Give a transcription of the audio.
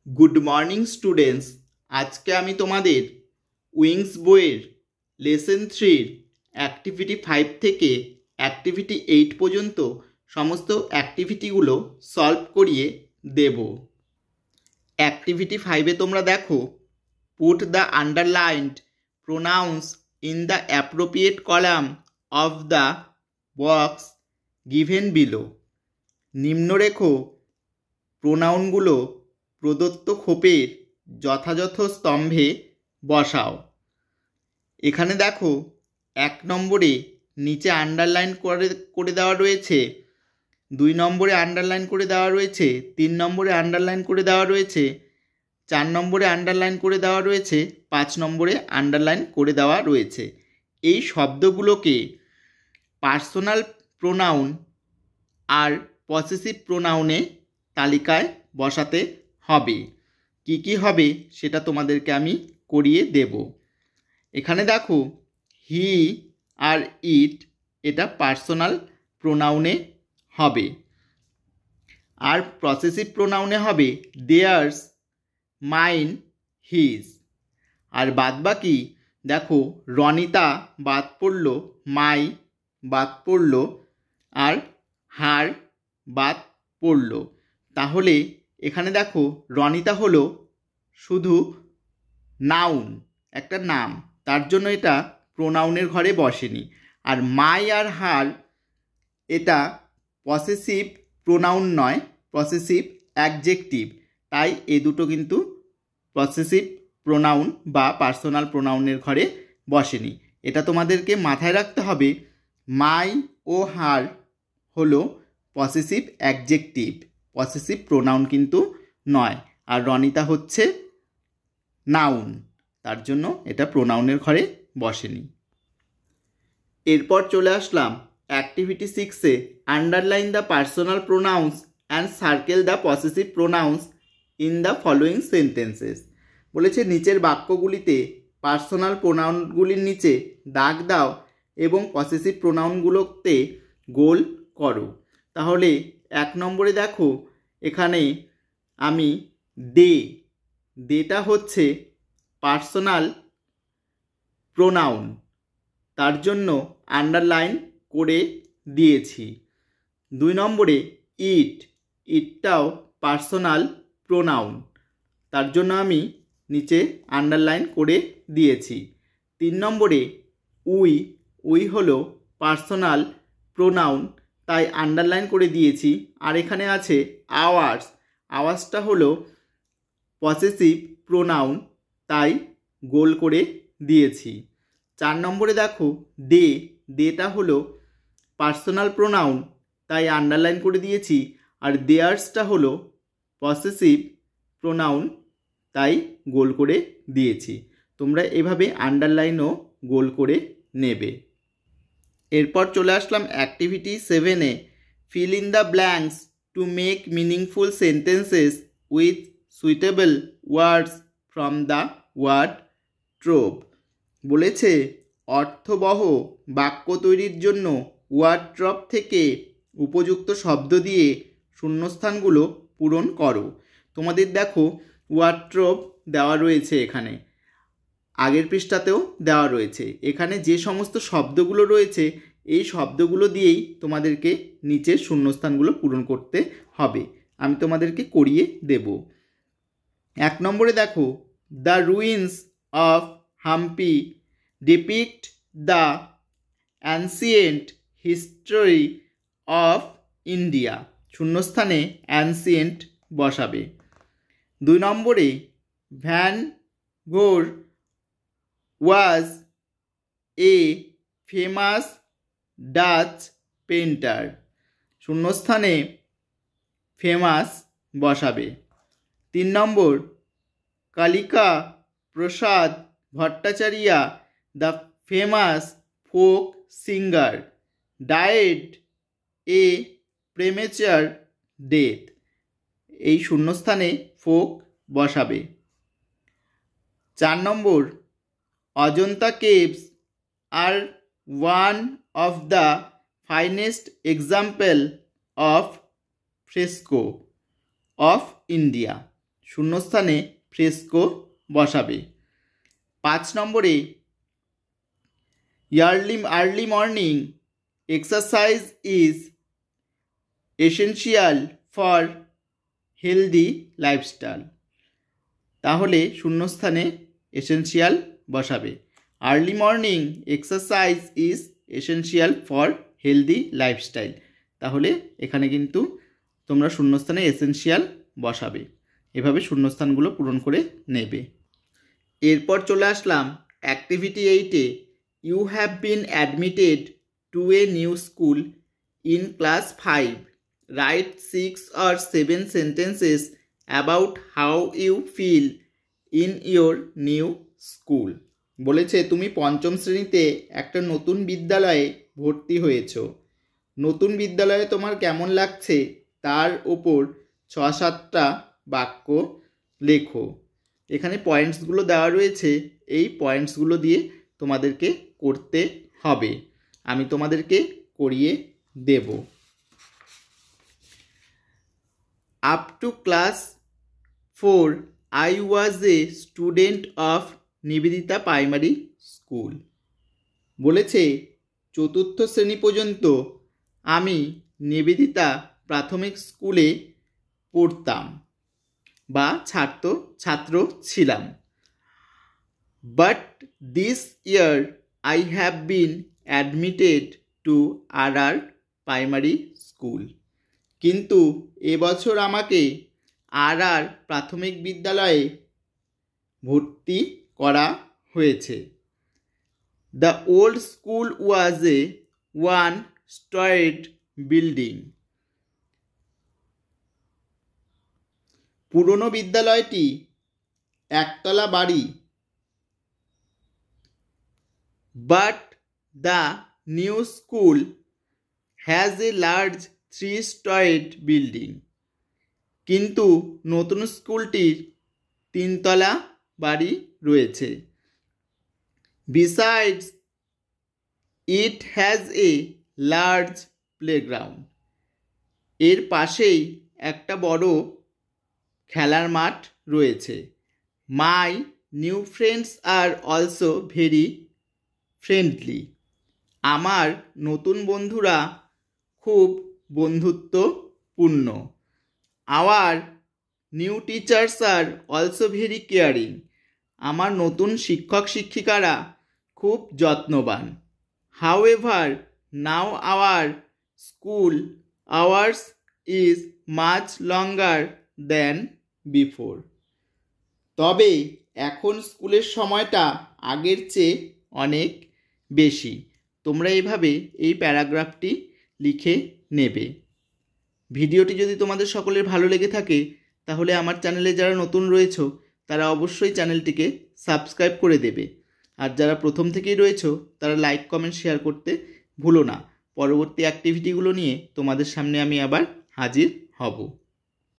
Good morning students. আজকে আমি তোমাদের উইংস বইয়ের লেসন 3 অ্যাক্টিভিটি 5 থেকে অ্যাক্টিভিটি 8 পর্যন্ত সমস্ত অ্যাক্টিভিটিগুলো সলভ করিয়ে দেব। অ্যাক্টিভিটি 5-এ তোমরা দেখো, put the underlined pronouns in the appropriate column of the box given below. নিম্নরেখ প্রোনাউনগুলো প্রদত্ত খোপের যথাযথ স্তম্ভে বসাও। এখানে দেখো 1 নম্বরে নিচে আন্ডারলাইন করে দেওয়া রয়েছে, 2 নম্বরে আন্ডারলাইন করে দেওয়া রয়েছে, 3 নম্বরে আন্ডারলাইন করে দেওয়া রয়েছে, 4 নম্বরে আন্ডারলাইন করে দেওয়া রয়েছে, 5 নম্বরে আন্ডারলাইন করে দেওয়া রয়েছে। এই শব্দগুলোকে পার্সোনাল প্রোনাউন আর পসেসিভ প্রোনাউনে তালিকায় বসাতে হবে। কি কি হবে সেটা তোমাদেরকে আমি করিয়ে দেব। এখানে দেখো, হি আর ইট এটা পার্সোনাল প্রোনাউনে হবে, আর পসেসিভ প্রোনাউনে হবে দেয়ার্স, মাইন, হিজ। আর বাদবাকি দেখো, রনিতা বাদ পড়ল, মাই বাদ পড়ল, আর হার বাদ পড়ল। তাহলে এখানে দেখো, রনিতা হলো শুধু নাউন, একটা নাম, তার জন্য এটা প্রোনাউনের ঘরে বসেনি। আর মাই আর হার এটা পসেসিভ প্রোনাউন নয়, পসেসিভ অ্যাডজেক্টিভ, তাই এ দুটো কিন্তু পসেসিভ প্রোনাউন বা পার্সোনাল প্রোনাউনের ঘরে বসেনি। এটা তোমাদেরকে মাথায় রাখতে হবে। মাই ও হার হলো পসেসিভ অ্যাডজেক্টিভ, পসেসিভ প্রোনাউন কিন্তু নয়। আর রনিতা হচ্ছে নাউন, তার জন্য এটা প্রোনাউনের ঘরে বসেনি। এরপর চলে আসলাম অ্যাক্টিভিটি 6-এ, underline the personal pronouns and circle the possessive pronouns in the following sentences. বলেছে নিচের বাক্যগুলিতে পার্সোনাল প্রোনাউনগুলির নিচে দাগ দাও এবং পসেসিভ প্রোনাউনগুলোতে গোল করো। তাহলে 1 নম্বরে দেখো, এখানে আমি দেটা হচ্ছে পার্সোনাল প্রোনাউন, তার জন্য আন্ডারলাইন করে দিয়েছি। 2 নম্বরে ইটটাও পার্সোনাল প্রোনাউন, তার জন্য আমি নিচে আন্ডারলাইন করে দিয়েছি। 3 নম্বরে উই হলো পার্সোনাল প্রোনাউন, তাই আন্ডারলাইন করে দিয়েছি। আর এখানে আছে আওয়ার্সটা হলো পসেসিভ প্রোনাউন, তাই গোল করে দিয়েছি। 4 নম্বরে দেখো, দেটা হলো পার্সোনাল প্রোনাউন, তাই আন্ডারলাইন করে দিয়েছি। আর দেয়ার্সটা হলো পসেসিভ প্রোনাউন, তাই গোল করে দিয়েছি। তোমরা এভাবে আন্ডারলাইন ও গোল করে নেবে। এরপর চলে আসলাম অ্যাক্টিভিটি 7-এ, fill in the blanks to make meaningful sentences with suitable words from the wardrobe. বলেছে অর্থবহ বাক্য তৈরির জন্য ওয়ার্ডট্রব থেকে উপযুক্ত শব্দ দিয়ে শূন্যস্থানগুলো পূরণ করো। তোমাদের দেখো ওয়ার্ডট্রব দেওয়া রয়েছে, এখানে আগের পৃষ্ঠাতেও দেওয়া রয়েছে। এখানে যে সমস্ত শব্দগুলো রয়েছে এই শব্দগুলো দিয়েই তোমাদেরকে নিচের শূন্যস্থানগুলো পূরণ করতে হবে। আমি তোমাদেরকে করিয়ে দেব। 1 নম্বরে দেখো, the ruins of Hampi depict the ancient history of India. শূন্যস্থানে অ্যানসিয়েন্ট বসাবে। 2 নম্বরে, Van Gogh was a famous Dutch painter. শূন্যস্থানে ফেমাস বসাবে। 3 নম্বর, Kalika Prasad Bhattacharya the famous folk singer died a premature death. এই শূন্যস্থানে ফোক বসাবে। 4 নম্বর, Ajanta caves are one of the finest example of fresco of India. শূন্যস্থানে ফ্রেস্কো বসাবে। 5 নম্বরে early morning exercise is essential for healthy lifestyle. তাহলে শূন্যস্থানে এসেনশিয়াল বসাবে। Early morning exercise is essential for healthy lifestyle. তাহলে এখানে কিন্তু তোমরা শূন্যস্থানে এসেনশিয়াল বসাবে। এভাবে শূন্যস্থানগুলো পূরণ করে নেবে। এরপর চলে আসলাম অ্যাক্টিভিটি 8-এ। You have been admitted to a new school in class 5. Write 6 or 7 sentences about how you feel in your new school. বলেছে তুমি পঞ্চম শ্রেণীতে একটা নতুন বিদ্যালয়ে ভর্তি হয়েছো। নতুন বিদ্যালয়ে তোমার কেমন লাগছে তার ওপর 6-7টা বাক্য লেখো। এখানে পয়েন্টসগুলো দেওয়া রয়েছে, এই পয়েন্টসগুলো দিয়ে তোমাদেরকে করতে হবে। আমি তোমাদেরকে করিয়ে দেব। Up to class 4 I was a student of Nivedita primary school. বলেছে 4র্থ শ্রেণী পর্যন্ত আমি নিবেদিতা প্রাথমিক স্কুলে পড়তাম বা ছাত্র ছিলাম। But this year I have been admitted two RR primary school. কিন্তু এবছর আমাকে RR প্রাথমিক বিদ্যালয়ে ভর্তি করা হয়েছে। The old school was A 1-storied building. পুরনো বিদ্যালয়টি একতলা বাড়ি। But the new school has a large 3-storied building. কিন্তু নতুন স্কুলটির 3তলা বাড়ি রয়েছে। Besides it has a large playground. এর পাশেই একটা বড় খেলার মাঠ রয়েছে। My new friends are also very friendly. আমার নতুন বন্ধুরা খুব বন্ধুত্বপূর্ণ। Our new teachers are also very caring. আমার নতুন শিক্ষক শিক্ষিকারা খুব যত্নবান। However now our school hours is much longer than before. তবে এখন স্কুলের সময়টা আগের চেয়ে অনেক বেশি। তোমরা এইভাবে এই প্যারাগ্রাফটি লিখে নেবে। ভিডিওটি যদি তোমাদের সকলের ভালো লেগে থাকে তাহলে আমার চ্যানেলে যারা নতুন রয়েছো তারা অবশ্যই চ্যানেলটিকে সাবস্ক্রাইব করে দেবে। আর যারা প্রথম থেকেই রয়েছো তারা লাইক কমেন্ট শেয়ার করতে ভুলো না। পরবর্তী অ্যাক্টিভিটিগুলো নিয়ে তোমাদের সামনে আমি আবার হাজির হব।